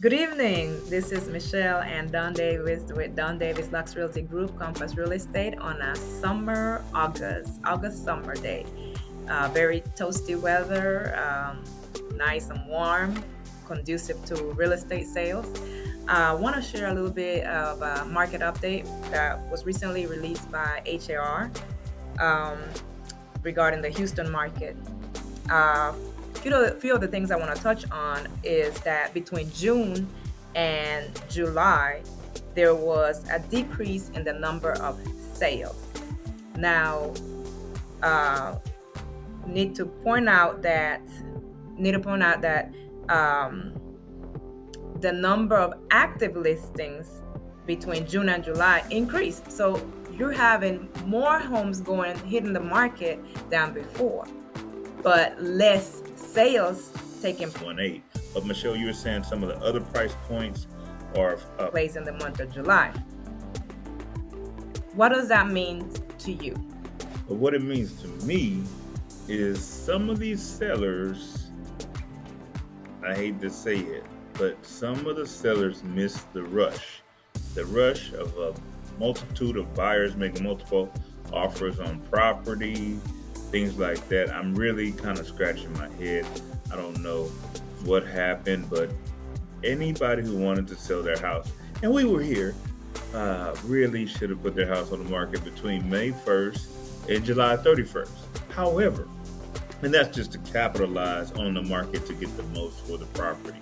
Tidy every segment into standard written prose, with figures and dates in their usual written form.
Good evening. This is Michelle and Don Davis with Don Davis Lux Realty Group, Compass Real Estate on a August summer day. Very toasty weather, nice and warm, conducive to real estate sales. I want to share a little bit of a market update that was recently released by HAR um, regarding the Houston market. Uh, few of the things I want to touch on is that between June and July, there was a decrease in the number of sales. Now, uh, need to point out that need to point out that um, the number of active listings between June and July increased. So you're having more homes going hitting the market than before, but less sales taking 1.8. But Michelle, you were saying some of the other price points are place in the month of July. What does that mean to you? but what it means to me is some of these sellers, I hate to say it, but some of the sellers miss the rush of a multitude of buyers making multiple offers on property, things like that. I'm really kind of scratching my head. I don't know what happened, but anybody who wanted to sell their house, and we were here, really should have put their house on the market between May 1st and July 31st. However, and that's just to capitalize on the market to get the most for the property.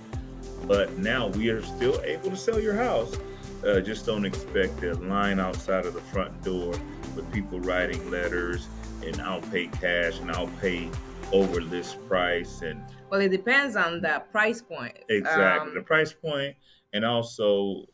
But now we are still able to sell your house. Just don't expect a line outside of the front door with people writing letters and I'll pay cash and I'll pay over list price and Well, it depends on the price point. exactly the price point. And also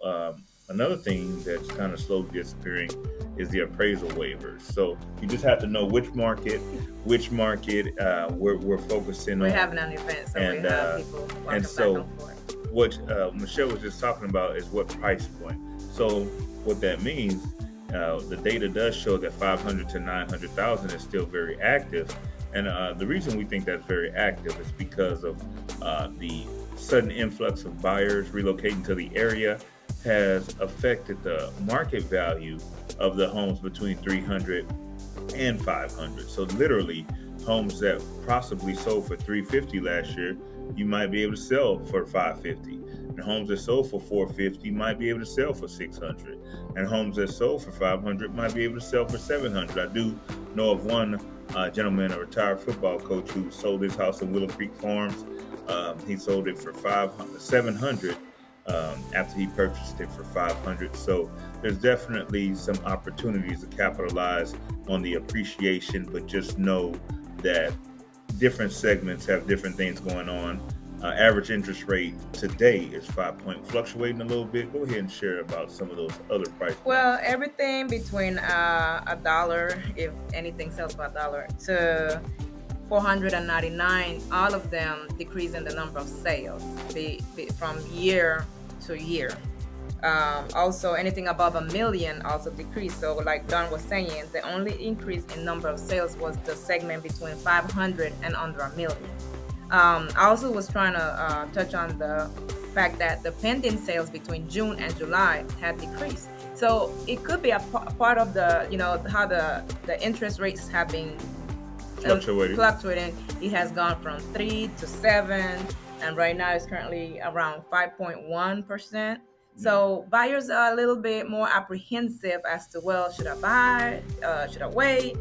another thing that's kind of slowly disappearing is the appraisal waivers. So you just have to know which market we're focusing We're on. having an event, so And we have people walking and back so and forth. what Michelle was just talking about is what price point. So what that means, the data does show that 500 to 900,000 is still very active, and the reason we think that's very active is because of the sudden influx of buyers relocating to the area has affected the market value of the homes between 300 and 500. So literally, homes that possibly sold for 350 last year, you might be able to sell for 550. And homes that sold for 450 might be able to sell for 600. And homes that sold for 500 might be able to sell for 700. I do know of one gentleman, a retired football coach, who sold his house in Willow Creek Farms. He sold it for 700 after he purchased it for 500. So there's definitely some opportunities to capitalize on the appreciation, but just know that different segments have different things going on. Average interest rate today is 5 point, fluctuating a little bit. Go ahead and share about some of those other price Well, points. everything between a dollar, if anything sells for a dollar, to 499, all of them decrease in the number of sales from year to year. Also, anything above a million also decreased. So, like Don was saying, the only increase in number of sales was the segment between 500 and under a million. I also was trying to touch on the fact that the pending sales between June and July had decreased. So it could be a part of the, how the interest rates have been Fluctuating. fluctuating. It has gone from 3 to 7, and right now it's currently around 5.1%. So buyers are a little bit more apprehensive as to, well, should I buy? Should I wait?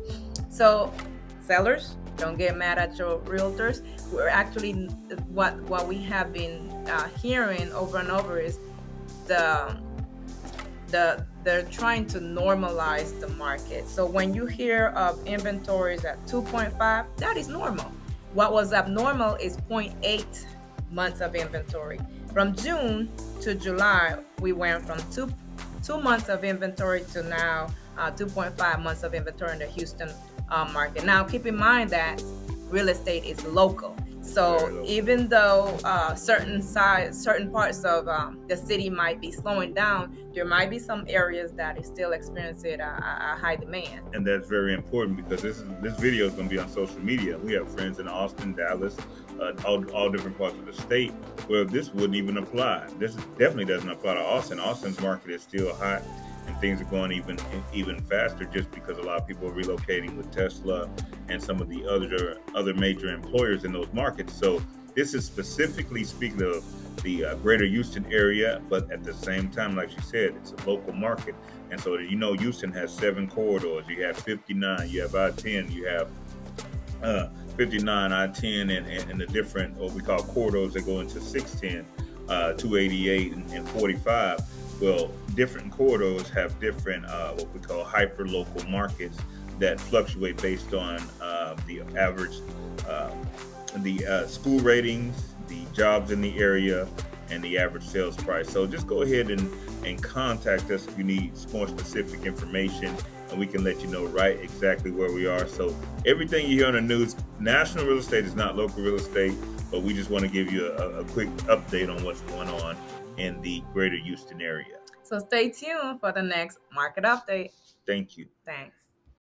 So sellers, don't get mad at your realtors. We're actually what we have been hearing over and over is the they're trying to normalize the market. So when you hear of inventories at 2.5, that is normal. What was abnormal is zero point 0.8 months of inventory. From June to July, we went from two months of inventory to now 2.5 months of inventory in the Houston market. Now, keep in mind that real estate is local. Very So low. even though certain parts of the city might be slowing down, there might be some areas that is still experiencing a high demand. And that's very important because this video is going to be on social media. We have friends in Austin, Dallas, all different parts of the state where this wouldn't even apply. This definitely doesn't apply to Austin. Austin's market is still hot, and things are going even faster just because a lot of people are relocating with Tesla and some of the other major employers in those markets. So this is specifically speaking of the greater Houston area, but at the same time, like she said, it's a local market. And so, Houston has 7 corridors. You have 59, you have I-10, you have 59, I-10, and the different, what we call corridors that go into 610, 288, and 45. Well, different corridors have different, what we call hyper local markets that fluctuate based on the average, uh, the school ratings, the jobs in the area, and the average sales price. So just go ahead and contact us if you need more specific information, and we can let you know right exactly where we are. So everything you hear on the news, national real estate is not local real estate, but we just want to give you a quick update on what's going on in the greater Houston area. So stay tuned for the next market update. Thank you. Thanks.